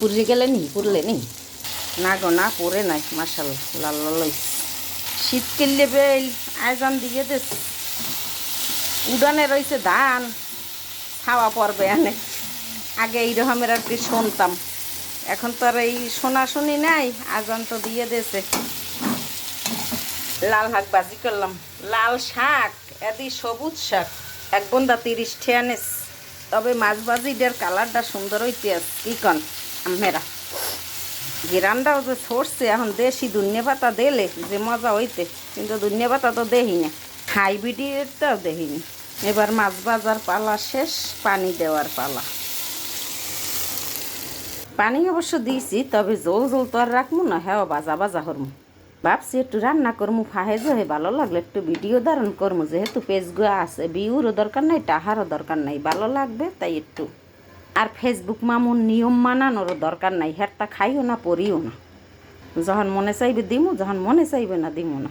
পুড়ে গেলে নি পুড়লে নি না গো না পড়ে নাই মাশাআল্লাহ লাল লাল শীত কেলে বেল আয়োজন দিয়ে দেশ উড়ানে রয়েছে ধান খাওয়া পড়বে আনে আগে এইরকমের আর কি শুনতাম এখন তো আর এই শোনা শুনি নাই আয়োজন তো দিয়ে দেছে লাল শাক ভাজি করলাম লাল শাক এদি সবুজ শাক এক বন্দা 30 টাকা নেস তবে মাছ ভাজিটার কালারটা সুন্দর হইতে আছে কি কন আমেরা গিরানটাও যে সরছে এখন দেশি ধনিয়া পাতা দিলে যে মজা হইতে কিন্তু ধনিয়া পাতা তো দেখি না হাইব্রিডেরটাও দেখিনি এবার মাছ ভাজার পালা শেষ পানি দেওয়ার পালা পানি অবশ্য দিয়েছি তবে জল জল তো আর রাখবো না হ্যাঁ বাজা বাজা হরমু ভাবছি একটু রান্না করমু ফাহে জহে ভালো লাগলে একটু ভিডিও ধারণ করমু যেহেতু পেজগুলো আছে বিউরও দরকার নাই টাহারও দরকার নাই ভালো লাগবে তাই একটু আর ফেসবুক মামুন নিয়ম মানানোরও দরকার নাই হেরটা খাইও না পড়িও না যখন মনে চাইবে দিমু যখন মনে চাইবে না দিমু না